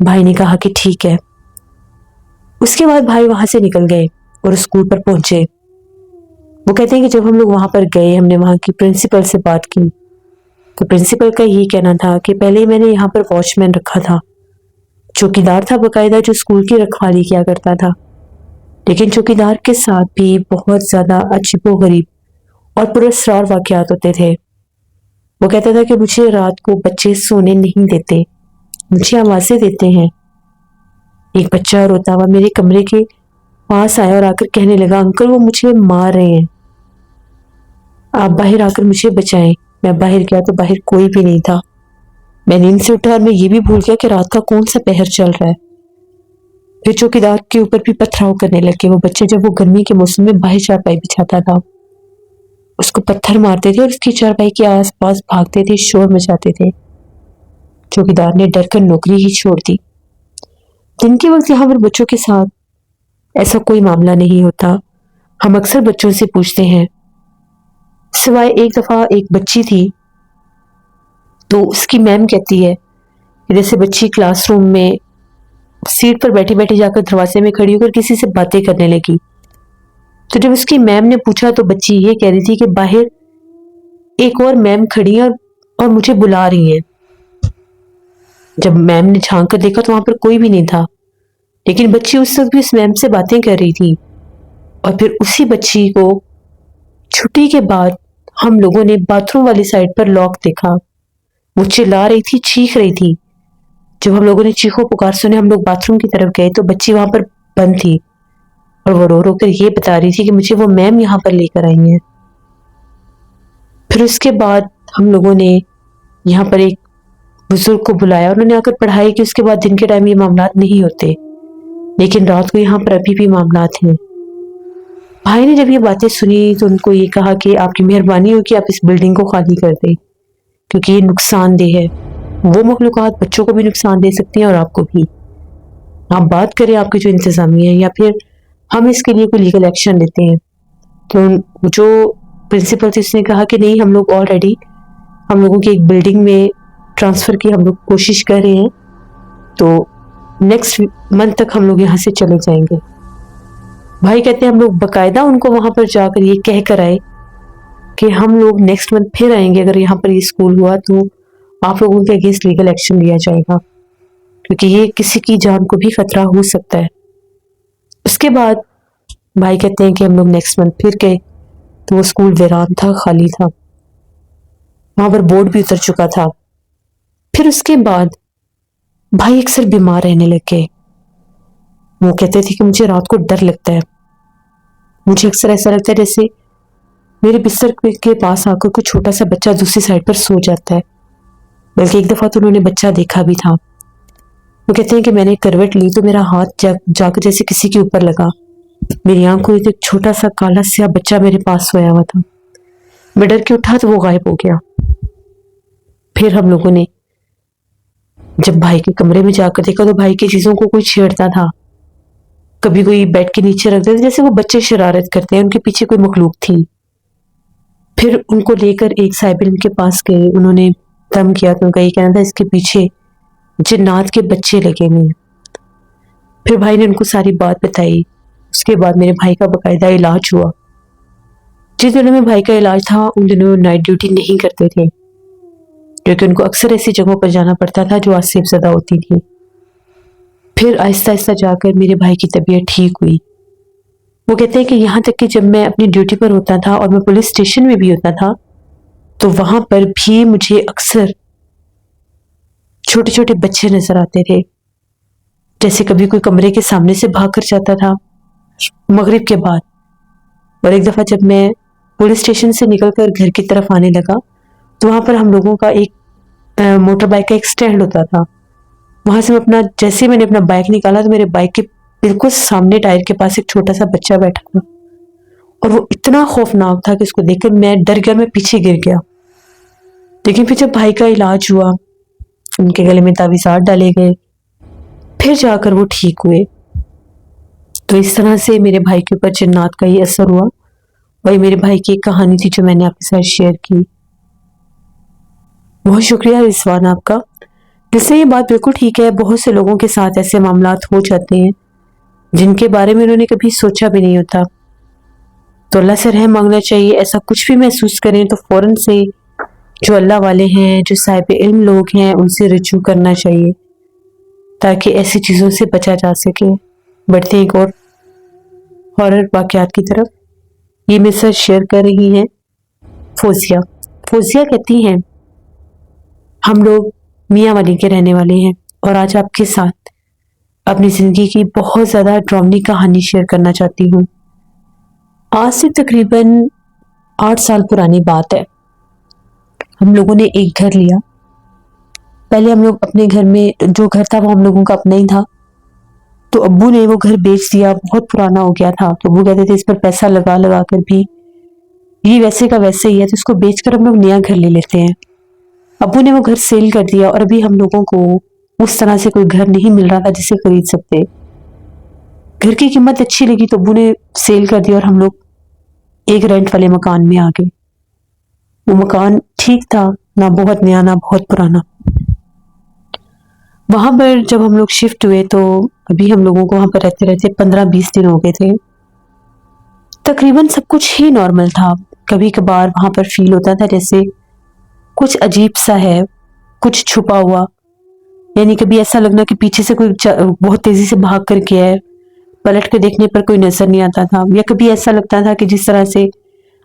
بھائی نے کہا کہ ٹھیک ہے۔ اس کے بعد بھائی وہاں سے نکل گئے اور اسکول پر پہنچے۔ وہ کہتے ہیں کہ جب ہم لوگ وہاں پر گئے، ہم نے وہاں کی پرنسپل سے بات کی تو پرنسپل کا یہی کہنا تھا کہ پہلے میں نے یہاں پر واچ مین رکھا تھا، چوکیدار تھا باقاعدہ جو اسکول کی رکھوالی کیا کرتا تھا، لیکن چوکیدار کے ساتھ بھی بہت زیادہ عجیب و غریب اور پراسرار واقعات ہوتے تھے۔ وہ کہتا تھا کہ مجھے رات کو بچے سونے نہیں دیتے، مجھے آوازیں دیتے ہیں۔ ایک بچہ روتا ہوا میرے کمرے کے پاس آیا اور آ کر کہنے لگا، انکل وہ مجھے مار رہے ہیں، آپ باہر آ کر مجھے بچائیں۔ میں باہر گیا تو باہر کوئی بھی نہیں تھا۔ میں نیند سے اٹھا اور میں یہ بھی بھول گیا کہ رات کا کون سا پہر چل رہا ہے۔ پھر چوکیدار کے اوپر بھی پتھراؤ کرنے لگے وہ بچے، جب وہ گرمی کے موسم میں باہر چارپائی بچھاتا تھا، اس کو پتھر مارتے تھے اور اس کی چارپائی کے آس پاس بھاگتے تھے، شور مچاتے تھے۔ چوکیدار نے ڈر کر نوکری ہی چھوڑ دی۔ دن کے وقت یہاں پر بچوں کے ساتھ ایسا کوئی معاملہ نہیں ہوتا۔ ہم اکثر بچوں سے پوچھتے ہیں، سوائے ایک دفعہ ایک بچی تھی تو اس کی میم کہتی ہے کہ جیسے بچی کلاس روم میں سیٹ پر بیٹھی بیٹھی جا کر دروازے میں کھڑی ہو کر کسی سے باتیں کرنے لگی، تو جب اس کی میم نے پوچھا تو بچی یہ کہہ رہی تھی کہ باہر ایک اور میم کھڑی ہیں اور مجھے بلا رہی ہیں۔ جب میم نے جھانک کر دیکھا تو وہاں پر کوئی بھی نہیں تھا، لیکن بچی اس وقت بھی اس میم سے باتیں کر رہی تھی۔ اور پھر اسی بچی کو چھٹی کے بعد ہم لوگوں نے باتھ روم والی سائڈ پر لاک دیکھا، وہ چلا رہی تھی، چیخ رہی تھی۔ جب ہم لوگوں نے چیخو پکار سنے، ہم لوگ باتھ روم کی طرف گئے تو بچی وہاں پر بند تھی اور وہ رو رو کر یہ بتا رہی تھی کہ مجھے وہ میم یہاں پر لے کر آئی ہیں۔ پھر اس کے بعد ہم لوگوں نے یہاں پر ایک بزرگ کو بلایا، انہوں نے آ کر پڑھائی کہ اس کے بعد دن کے ٹائم یہ معاملات نہیں ہوتے، لیکن رات کو یہاں پر ابھی بھی معاملات ہیں۔ بھائی نے جب یہ باتیں سنی تو ان کو یہ کہا کہ آپ کی مہربانی ہو کہ آپ اس بلڈنگ کو خالی کر دیں، کیونکہ یہ نقصان دہ ہے، وہ مخلوقات بچوں کو بھی نقصان دے سکتی ہیں اور آپ کو بھی۔ آپ بات کریں آپ کی جو انتظامیہ ہے، یا پھر ہم اس کے لیے کوئی لیگل ایکشن لیتے ہیں۔ تو جو پرنسپل تھی اس نے کہا کہ نہیں، ہم لوگ آلریڈی ہم لوگوں کی ایک بلڈنگ میں ٹرانسفر کی ہم لوگ کوشش کر رہے ہیں، تو نیکسٹ منتھ تک ہم لوگ یہاں سے چلے جائیں گے۔ بھائی کہتے ہیں ہم لوگ باقاعدہ ان کو وہاں پر جا کر یہ کہہ کر آئے کہ ہم لوگ نیکسٹ منتھ پھر آئیں گے، اگر یہاں پر یہ اسکول ہوا تو آپ لوگوں کے اگینسٹ لیگل ایکشن لیا جائے گا، کیونکہ یہ کسی کی جان کو بھی خطرہ ہو سکتا ہے۔ اس کے بعد بھائی کہتے ہیں کہ ہم لوگ نیکسٹ منتھ پھر گئے تو وہ اسکول ویران تھا، خالی تھا، وہاں پر بورڈ بھی اتر چکا تھا۔ پھر اس کے بعد بھائی اکثر بیمار رہنے لگے۔ وہ کہتے تھے کہ مجھے رات کو ڈر لگتا ہے، مجھے اکثر ایسا لگتا ہے جیسے میرے بستر کے پاس آ کر کوئی چھوٹا سا بچہ دوسری سائڈ پر سو جاتا ہے، بلکہ ایک دفعہ تو انہوں نے بچہ دیکھا بھی تھا۔ وہ کہتے ہیں کہ میں نے کروٹ لی تو میرا ہاتھ جا کر جیسے کسی کے اوپر لگا، میری آنکھ کھلی تو ایک چھوٹا سا کالا سیاہ بچہ میرے پاس سویا ہوا تھا، میں ڈر کے اٹھا تو وہ غائب ہو گیا۔ پھر ہم لوگوں نے جب بھائی کے کمرے میں جا کر دیکھا تو بھائی کی چیزوں کو کوئی چھیڑتا تھا، کبھی کوئی بیڈ کے نیچے رکھ دیتا، جیسے وہ بچے شرارت کرتے ہیں، ان کے پیچھے کوئی مخلوق تھی۔ پھر ان کو لے کر ایک صاحب علم کے پاس گئے، انہوں نے دم کیا تو ان کا یہ کہنا تھا اس کے پیچھے جنات کے بچے لگے ہوئے ہیں۔ پھر بھائی نے ان کو ساری بات بتائی۔ اس کے بعد میرے بھائی کا باقاعدہ علاج ہوا۔ جس دنوں میں بھائی کا علاج تھا ان دنوں نائٹ ڈیوٹی نہیں کرتے تھے، کیونکہ ان کو اکثر ایسی جگہوں پر جانا پڑتا تھا جو آسیب زدہ ہوتی تھی۔ پھر آہستہ آہستہ جا کر میرے بھائی کی طبیعت ٹھیک ہوئی۔ وہ کہتے ہیں کہ یہاں تک کہ جب میں اپنی ڈیوٹی پر ہوتا تھا اور میں پولیس اسٹیشن میں بھی ہوتا تھا تو وہاں پر بھی مجھے اکثر چھوٹے چھوٹے بچے نظر آتے تھے، جیسے کبھی کوئی کمرے کے سامنے سے بھاگ کر جاتا تھا مغرب کے بعد، اور ایک دفعہ جب میں پولیس اسٹیشن سے نکل کر گھر کی طرف آنے لگا تو وہاں پر ہم لوگوں کا ایک موٹر بائک کا ایک سٹینڈ ہوتا تھا، وہاں سے جیسے میں نے اپنا بائک نکالا تو میرے بائک کے بالکل سامنے ٹائر کے پاس ایک چھوٹا سا بچہ بیٹھا تھا، اور وہ اتنا خوفناک تھا کہ اس کو دیکھ کر میں ڈر گیا، میں پیچھے گر گیا۔ لیکن پھر جب بھائی کا علاج ہوا، ان کے گلے میں تعویذات ڈالے گئے، پھر جا کر وہ ٹھیک ہوئے۔ تو اس طرح سے میرے بھائی کے اوپر جنات کا یہ اثر ہوا، اور یہ میرے بھائی کی ایک کہانی تھی جو میں نے آپ کے ساتھ شیئر کی۔ بہت شکریہ رضوان آپ کا جس سے یہ بات بالکل ٹھیک ہے، بہت سے لوگوں کے ساتھ ایسے معاملات ہو جاتے ہیں جن کے بارے میں انہوں نے کبھی سوچا بھی نہیں ہوتا. تو اللہ سے رحم مانگنا چاہیے. ایسا کچھ بھی محسوس کریں تو فوراً سے جو اللہ والے ہیں، جو صاحب علم لوگ ہیں، ان سے رجوع کرنا چاہیے تاکہ ایسی چیزوں سے بچا جا سکے. بڑھتے ہیں ایک اور ہارر واقعات کی طرف. یہ میرے ساتھ شیئر کر رہی ہیں فوزیہ. فوزیہ کہتی ہیں ہم لوگ میاں والی کے رہنے والے ہیں اور آج آپ کے ساتھ اپنی زندگی کی بہت زیادہ ڈراؤنی کہانی شیئر کرنا چاہتی ہوں. آج سے تقریباً 8 سال پرانی بات ہے. ہم لوگوں نے ایک گھر لیا. پہلے ہم لوگ اپنے گھر میں جو گھر تھا وہ ہم لوگوں کا اپنا ہی تھا. تو ابو نے وہ گھر بیچ دیا، بہت پرانا ہو گیا تھا. تو ابو کہتے تھے اس پر پیسہ لگا لگا کر بھی یہ ویسے کا ویسے ہی ہے، تو اس کو بیچ کر ہم لوگ نیا گھر لے لیتے ہیں. ابو نے وہ گھر سیل کر دیا اور ابھی ہم لوگوں کو اس طرح سے کوئی گھر نہیں مل رہا تھا جسے خرید سکتے. گھر کی قیمت اچھی لگی تو ابو نے سیل کر دیا اور ہم لوگ ایک رینٹ والے مکان میں آ گئے. وہ مکان ٹھیک تھا، نہ بہت نیا نہ بہت پرانا. وہاں پر جب ہم لوگ شفٹ ہوئے تو ابھی ہم لوگوں کو وہاں پر رہتے رہتے 15-20 دن ہو گئے تھے. تقریباً سب کچھ ہی نارمل تھا. کبھی کبھار وہاں پر فیل ہوتا تھا جیسے کچھ عجیب سا ہے، کچھ چھپا ہوا. یعنی کبھی ایسا لگنا کہ پیچھے سے کوئی بہت تیزی سے بھاگ کر گیا ہے، پلٹ کے دیکھنے پر کوئی نظر نہیں آتا تھا. یا کبھی ایسا لگتا تھا کہ جس طرح سے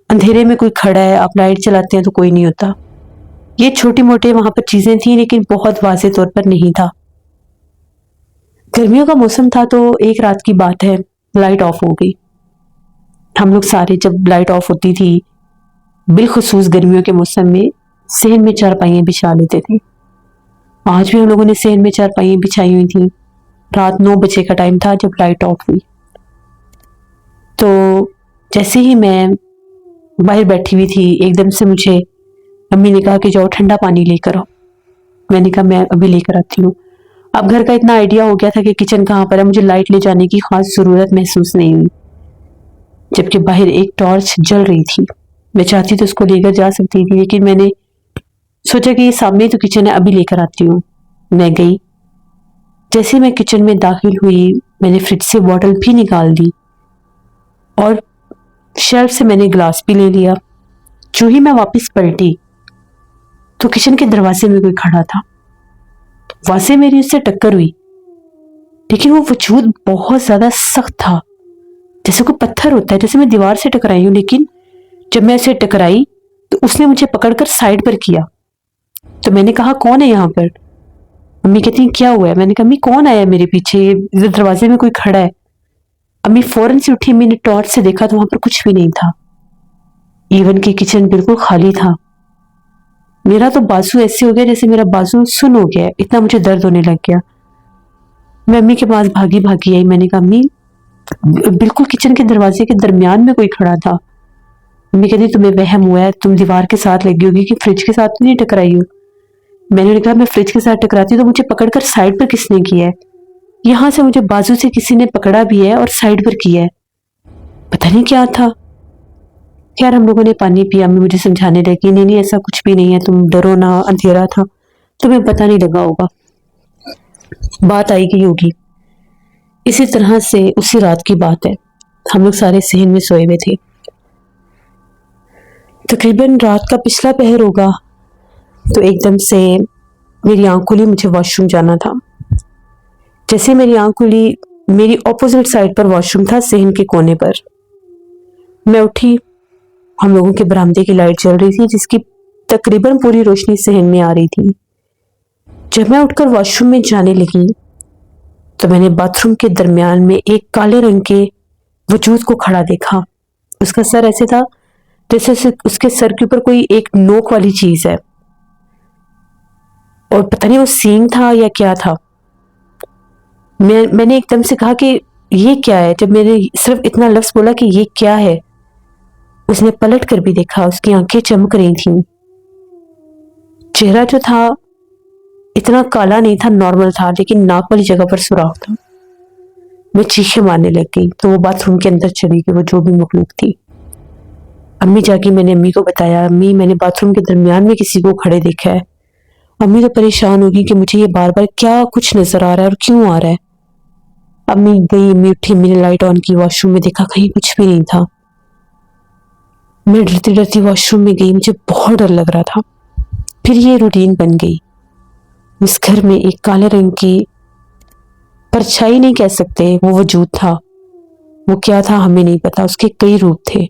اندھیرے میں کوئی کھڑا ہے، آپ لائٹ چلاتے ہیں تو کوئی نہیں ہوتا. یہ چھوٹی موٹے وہاں پر چیزیں تھیں لیکن بہت واضح طور پر نہیں تھا. گرمیوں کا موسم تھا تو ایک رات کی بات ہے، لائٹ آف ہو گئی. ہم لوگ سارے جب لائٹ آف ہوتی تھی بالخصوص گرمیوں کے موسم میں صحن میں چارپائیاں بچھا لیتے تھے. آج بھی ہم لوگوں نے صحن میں چارپائیاں بچھائی ہوئی تھیں. رات 9 بجے کا ٹائم تھا جب لائٹ آف ہوئی. تو جیسے ہی میں باہر بیٹھی ہوئی تھی ایک دم سے مجھے امی نے کہا کہ جاؤ ٹھنڈا پانی لے کر آؤ. میں نے کہا میں ابھی لے کر آتی ہوں. اب گھر کا اتنا آئیڈیا ہو گیا تھا کہ کچن کہاں پر ہے، مجھے لائٹ لے جانے کی خاص ضرورت محسوس نہیں ہوئی. جبکہ باہر ایک ٹارچ جل رہی تھی. میں چاہتی تو اس کو لے کر جا سکتی تھی لیکن میں نے سوچا کہ یہ سامنے تو کچن ہے، ابھی لے کر آتی ہوں. میں گئی. جیسے میں کچن میں داخل ہوئی میں نے فریج سے بوٹل بھی نکال دی اور شیلف سے میں نے گلاس بھی لے لیا. جو ہی میں واپس پلٹی تو کچن کے دروازے میں کوئی کھڑا تھا. واضح میری اس سے ٹکر ہوئی لیکن وہ وجود بہت زیادہ سخت تھا، جیسے کوئی پتھر ہوتا ہے. جیسے میں دیوار سے ٹکرائی ہوں لیکن جب میں اسے ٹکرائی تو اس نے مجھے پکڑ کر سائڈ پر کیا. تو میں نے کہا کون ہے یہاں پر؟ امی کہتی ہیں کیا ہوا ہے؟ میں نے کہا امی کون آیا ہے میرے پیچھے؟ دروازے میں کوئی کھڑا ہے. امی فوراً سے اٹھی. میں نے ٹارچ سے دیکھا تو وہاں پر کچھ بھی نہیں تھا. ایون کہ کچن بالکل خالی تھا. میرا تو بازو ایسے ہو گیا جیسے میرا بازو سن ہو گیا، اتنا مجھے درد ہونے لگ گیا. میں امی کے پاس بھاگی بھاگی آئی. میں نے کہا امی بالکل کچن کے دروازے کے درمیان میں کوئی کھڑا تھا. امی کہتی تمہیں وہم ہوا ہے، تم دیوار کے ساتھ لگی ہوگی کہ فریج کے ساتھ تو نہیں ٹکرائی ہو. میں نے کہا میں فریج کے ساتھ ٹکراتی تو مجھے پکڑ کر سائڈ پر کس نے کیا ہے؟ یہاں سے مجھے بازو سے کسی نے پکڑا بھی ہے اور سائڈ پر کیا ہے. پتہ نہیں کیا تھا. خیر ہم لوگوں نے پانی پیا. امی مجھے سمجھانے لگی نہیں نہیں ایسا کچھ بھی نہیں ہے، تم ڈرو نہ، اندھیرا تھا، تمہیں پتہ نہیں لگا ہوگا، بات آئی گئی ہوگی. اسی طرح سے اسی رات کی بات ہے، ہم لوگ سارے صحن میں سوئے ہوئے تھے. تقریباً رات کا پچھلا پہر ہوگا تو ایک دم سے میری آنکھ کھلی. مجھے واش روم جانا تھا. جیسے میری آنکھ کھلی میری اپوزٹ سائڈ پر واش روم تھا، صحن کے کونے پر. میں اٹھی. ہم لوگوں کے برآمدے کی لائٹ جل رہی تھی جس کی تقریباً پوری روشنی صحن میں آ رہی تھی. جب میں اٹھ کر واش روم میں جانے لگی تو میں نے باتھ روم کے درمیان میں ایک کالے رنگ کے وجود کو کھڑا دیکھا. اس کا سر ایسے تھا جیسے اس کے سر کے اوپر کوئی ایک نوک والی چیز ہے اور پتہ نہیں وہ سینگ تھا یا کیا تھا. میں نے ایک دم سے کہا کہ یہ کیا ہے. جب میں نے صرف اتنا لفظ بولا کہ یہ کیا ہے، اس نے پلٹ کر بھی دیکھا. اس کی آنکھیں چمک رہی تھیں. چہرہ جو تھا اتنا کالا نہیں تھا، نارمل تھا، لیکن ناک والی جگہ پر سوراخ تھا. میں چیخیں مارنے لگ گئی تو وہ باتھ روم کے اندر چلی گئی، وہ جو بھی مخلوق تھی. امی جا کے میں نے امی کو بتایا امی میں نے باتھ روم کے درمیان میں کسی کو کھڑے دیکھا ہے امی تو پریشان ہوگی کہ مجھے یہ بار بار کیا کچھ نظر آ رہا ہے اور کیوں آ رہا ہے۔ امی گئی، امی اٹھی، امی نے لائٹ آن کی، واش روم میں دیکھا کہیں کچھ بھی نہیں تھا۔ میں ڈرتی ڈرتی واش روم میں گئی، مجھے بہت ڈر لگ رہا تھا۔ پھر یہ روٹین بن گئی۔ اس گھر میں ایک کالے رنگ کی پرچھائی نہیں کہہ سکتے، وہ وجود تھا۔ وہ کیا تھا ہمیں نہیں پتا، اس کے کئی روپ تھے۔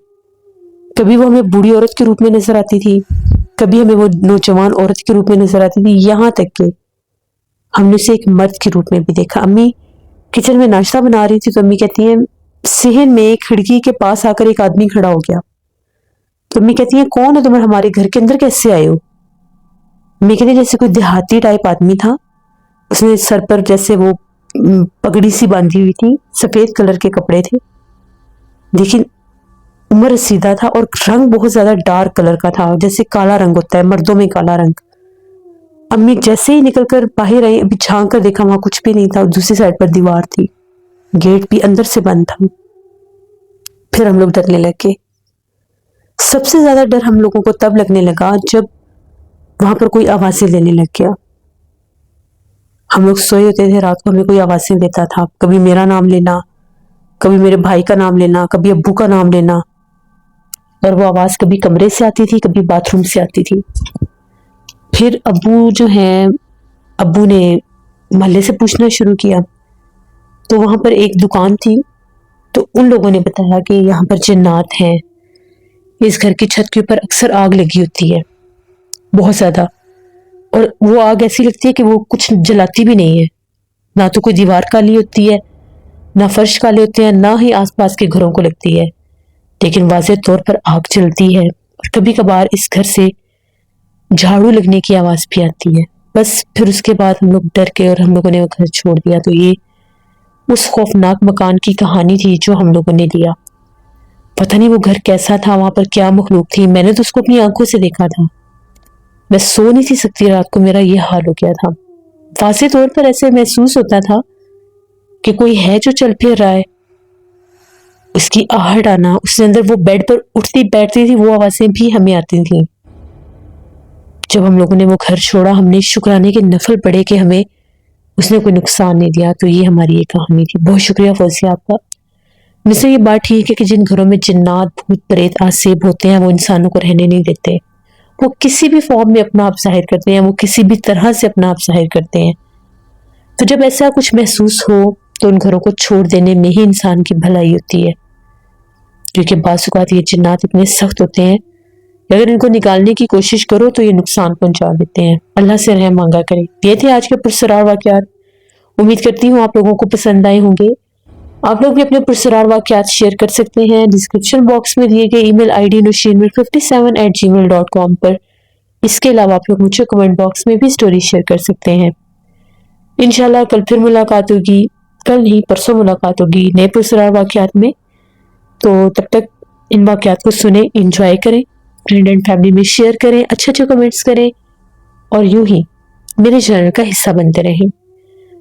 کبھی وہ ہمیں بوڑھی عورت کے روپ میں نظر آتی تھی، کبھی ہمیں وہ نوجوان عورت کے روپ میں نظر آتی تھی، یہاں تک کہ ہم نے اسے ایک مرد کے روپ میں بھی دیکھا۔ امی کچن میں ناشتہ بنا رہی تھی تو امی کہتی ہیں صحن میں کھڑکی کے پاس آ کر ایک آدمی کھڑا ہو گیا۔ تو امی کہتی ہیں کون ہو تم، ہمارے گھر کے اندر کیسے آئے ہو؟ امی کہتی ہیں جیسے کوئی دیہاتی ٹائپ آدمی تھا، اس نے سر پر جیسے وہ پگڑی سی باندھی ہوئی تھی، سفید کلر کے کپڑے تھے، لیکن عمر رسیدہ تھا اور رنگ بہت زیادہ ڈارک کلر کا تھا، جیسے کالا رنگ ہوتا ہے مردوں میں کالا رنگ۔ امی جیسے ہی نکل کر باہر آئی، ابھی جھانک کر دیکھا وہاں کچھ بھی نہیں تھا، دوسری سائڈ پر دیوار تھی، گیٹ بھی اندر سے بند تھا۔ پھر ہم لوگ ڈرنے لگے۔ سب سے زیادہ ڈر ہم لوگوں کو تب لگنے لگا جب وہاں پر کوئی آوازیں لینے لگ گیا۔ ہم لوگ سوئے ہوتے تھے، رات کو ہمیں کوئی آوازیں دیتا تھا، کبھی میرا نام لینا، کبھی میرے بھائی کا نام لینا، کبھی ابو کا نام لینا، اور وہ آواز کبھی کمرے سے آتی تھی، کبھی باتھ روم سے آتی تھی۔ پھر ابو نے محلے سے پوچھنا شروع کیا، تو وہاں پر ایک دکان تھی، تو ان لوگوں نے بتایا کہ یہاں پر جنات ہیں، اس گھر کی چھت کے اوپر اکثر آگ لگی ہوتی ہے بہت زیادہ، اور وہ آگ ایسی لگتی ہے کہ وہ کچھ جلاتی بھی نہیں ہے، نہ تو کوئی دیوار کالی ہوتی ہے، نہ فرش کالے ہوتے ہیں، نہ ہی آس پاس کے گھروں کو لگتی ہے، لیکن واضح طور پر آگ جلتی ہے، اور کبھی کبھار اس گھر سے جھاڑو لگنے کی آواز بھی آتی ہے۔ بس پھر اس کے بعد ہم لوگ ڈر گئے اور ہم لوگوں نے وہ گھر چھوڑ دیا۔ تو یہ اس خوفناک مکان کی کہانی تھی جو ہم لوگوں نے لیا۔ پتہ نہیں وہ گھر کیسا تھا، وہاں پر کیا مخلوق تھی، میں نے تو اس کو اپنی آنکھوں سے دیکھا تھا، میں سو نہیں تھی سکتی رات کو، میرا یہ حال ہو گیا تھا۔ واضح طور پر ایسے محسوس ہوتا تھا کہ کوئی ہے جو چل پھر رہا ہے، اس کی آہٹ آنا، اس کے اندر وہ بیڈ پر اٹھتی بیٹھتی تھی، وہ آوازیں بھی ہمیں آتی تھیں۔ جب ہم لوگوں نے وہ گھر چھوڑا، ہم نے شکرانے کے نفل پڑھے کہ ہمیں اس نے کوئی نقصان نہیں دیا۔ تو یہ ہماری یہ کہانی تھی۔ بہت شکریہ فوزیہ آپ کا۔ مجھ سے یہ بات ٹھیک ہے کہ جن گھروں میں جنات، بھوت پریت، آسیب ہوتے ہیں، وہ انسانوں کو رہنے نہیں دیتے، وہ کسی بھی فارم میں اپنا آپ ظاہر کرتے ہیں، وہ کسی بھی طرح سے اپنا آپ ظاہر کرتے ہیں۔ تو جب ایسا کچھ محسوس ہو تو ان گھروں کو چھوڑ دینے میں ہی انسان کی بھلائی ہوتی ہے، کیونکہ بعض اوقات یہ جنات اتنے سخت ہوتے ہیں کہ اگر ان کو نکالنے کی کوشش کرو تو یہ نقصان پہنچا دیتے ہیں۔ اللہ سے رحم مانگا کرے۔ یہ تھے آج کے پرسرار واقعات۔ امید کرتی ہوں آپ لوگوں کو پسند آئے ہوں گے۔ آپ لوگ بھی اپنے پرسرار واقعات شیئر کر سکتے ہیں ڈسکرپشن باکس میں دیے گئے ای میل آئی ڈی nusheermir57@gmail.com پر۔ اس کے علاوہ آپ لوگ مجھے کمنٹ باکس میں بھی سٹوری شیئر کر سکتے ہیں۔ انشاءاللہ کل پھر ملاقات ہوگی، کل نہیں پرسوں ملاقات ہوگی نئے پرسرار واقعات میں۔ تو تب تک ان واقعات کو سنیں، انجوائے کریں، فرینڈ اینڈ فیملی میں شیئر کریں، اچھے اچھے کمنٹس کریں، اور یوں ہی میرے چینل کا حصہ بنتے رہیں۔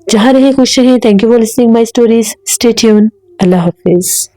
جہاں رہیں خوش رہیں۔ Thank you for listening my stories. Stay tune. اللہ حافظ۔